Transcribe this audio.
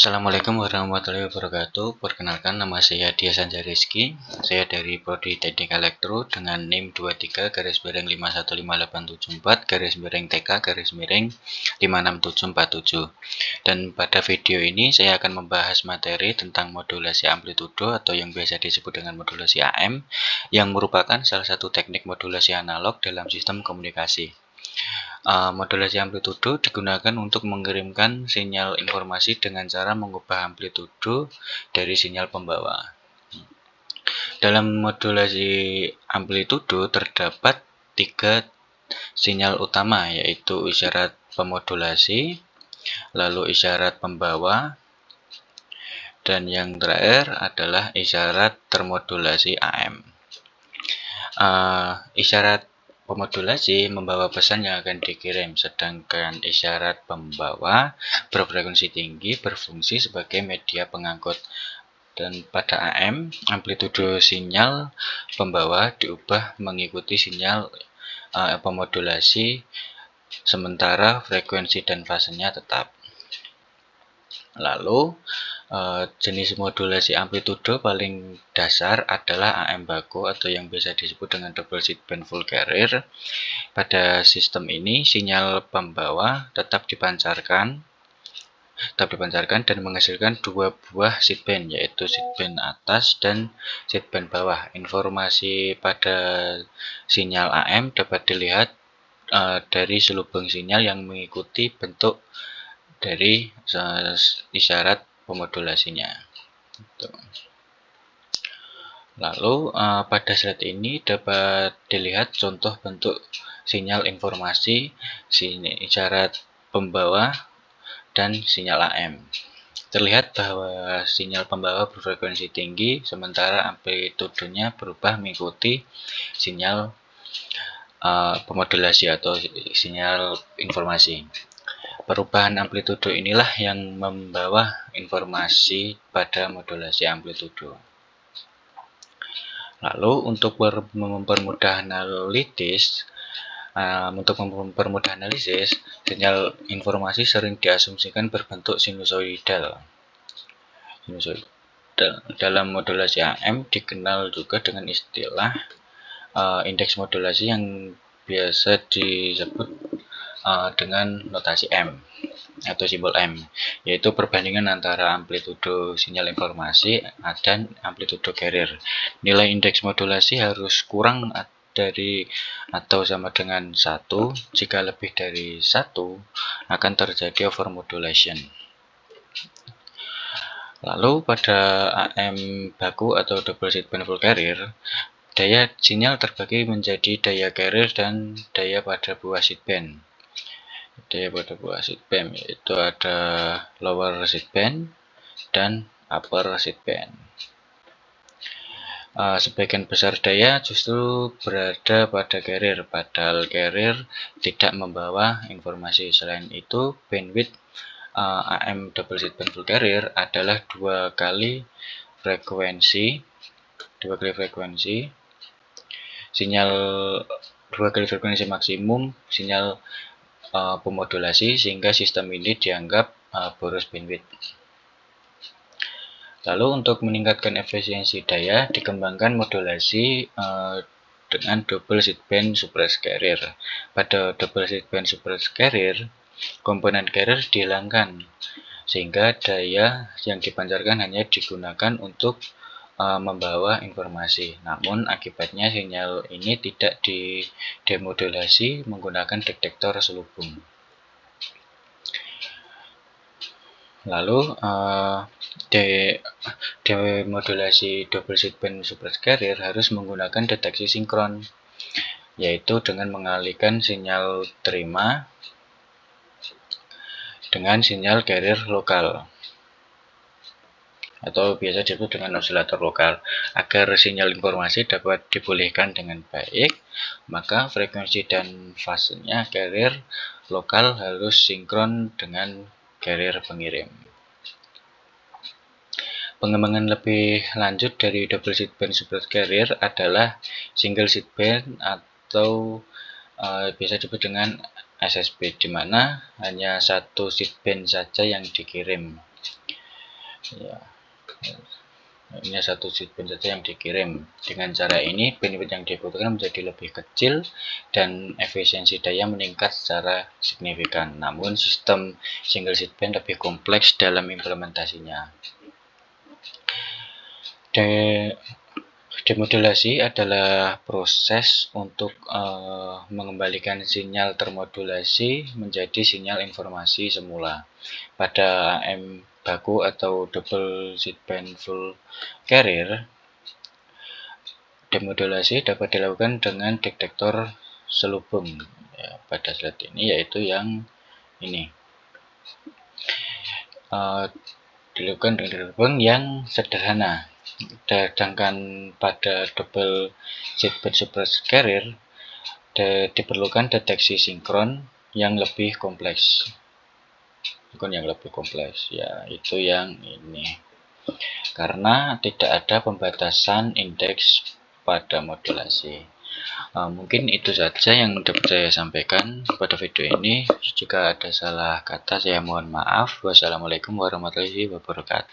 Assalamualaikum warahmatullahi wabarakatuh. Perkenalkan, nama saya Dia Sanjay Rizky. Saya dari Prodi Teknik Elektro dengan NIM 23-51574-TK-56747. Dan pada video ini saya akan membahas materi tentang modulasi amplitudo atau yang biasa disebut dengan modulasi AM, yang merupakan salah satu teknik modulasi analog dalam sistem komunikasi. Modulasi amplitudo digunakan untuk mengirimkan sinyal informasi dengan cara mengubah amplitudo dari sinyal pembawa. Dalam modulasi amplitudo terdapat 3 sinyal utama, yaitu isyarat pemodulasi, lalu isyarat pembawa, dan yang terakhir adalah isyarat termodulasi AM. Isyarat pemodulasi membawa pesan yang akan dikirim, sedangkan isyarat pembawa berfrekuensi tinggi berfungsi sebagai media pengangkut. Dan pada AM, amplitudo sinyal pembawa diubah mengikuti sinyal pemodulasi, sementara frekuensi dan fasenya tetap. Lalu, jenis modulasi amplitudo paling dasar adalah AM baku atau yang biasa disebut dengan double sideband full carrier. Pada sistem ini, sinyal pembawa tetap dipancarkan dan menghasilkan 2 buah sideband, yaitu sideband atas dan sideband bawah. Informasi pada sinyal AM dapat dilihat dari selubung sinyal yang mengikuti bentuk dari isyarat pemodulasinya. Lalu pada slide ini dapat dilihat contoh bentuk sinyal informasi isyarat pembawa dan sinyal AM. Terlihat bahwa sinyal pembawa berfrekuensi tinggi, sementara amplitudonya berubah mengikuti sinyal pemodulasi atau sinyal informasi. Perubahan amplitudo inilah yang membawa informasi pada modulasi amplitudo. Lalu untuk mempermudah analisis, sinyal informasi sering diasumsikan berbentuk sinusoidal. Dalam modulasi AM dikenal juga dengan istilah indeks modulasi yang biasa disebut dengan notasi M atau simbol M, yaitu perbandingan antara amplitudo sinyal informasi dan amplitudo carrier. Nilai indeks modulasi harus kurang dari atau sama dengan 1. Jika lebih dari 1 akan terjadi overmodulation. Lalu pada AM baku atau double sideband full carrier, daya sinyal terbagi menjadi daya carrier dan daya pada buah sideband. Daya pada buah sideband yaitu ada lower sideband dan upper sideband. Sebagian besar daya justru berada pada carrier, padahal carrier tidak membawa informasi. Selain itu, bandwidth AM double sideband full carrier adalah 2 kali frekuensi maksimum sinyal pemodulasi, sehingga sistem ini dianggap boros bandwidth. Lalu untuk meningkatkan efisiensi daya, dikembangkan modulasi dengan double sideband suppressed carrier. Pada double sideband suppressed carrier, komponen carrier dihilangkan, sehingga daya yang dipancarkan hanya digunakan untuk membawa informasi. Namun akibatnya sinyal ini tidak demodulasi menggunakan detektor selubung. Lalu demodulasi double sideband suppressed carrier harus menggunakan deteksi sinkron, yaitu dengan mengalihkan sinyal terima dengan sinyal carrier lokal atau biasa disebut dengan osilator lokal. Agar sinyal informasi dapat dipulihkan dengan baik, maka frekuensi dan fasenya carrier lokal harus sinkron dengan carrier pengirim. Pengembangan lebih lanjut dari double sideband suppressed carrier adalah single sideband atau biasa disebut dengan SSB, di mana hanya 1 sideband saja yang dikirim. Ya, ini satu seatband saja yang dikirim. Dengan cara ini bandwidth yang dibutuhkan menjadi lebih kecil dan efisiensi daya meningkat secara signifikan. Namun sistem single seatband lebih kompleks dalam implementasinya. Demodulasi adalah proses untuk mengembalikan sinyal termodulasi menjadi sinyal informasi semula. Pada AM baku atau double sideband full carrier, demodulasi dapat dilakukan dengan detektor selubung. Ya, pada slide ini yaitu yang ini. Dilakukan dengan selubung yang sederhana. Sedangkan pada double sideband super carrier diperlukan deteksi sinkron yang lebih kompleks. Ya, itu yang ini. Karena tidak ada pembatasan indeks pada modulasi. Mungkin itu saja yang dapat saya sampaikan pada video ini. Jika ada salah kata saya mohon maaf. Wassalamualaikum warahmatullahi wabarakatuh.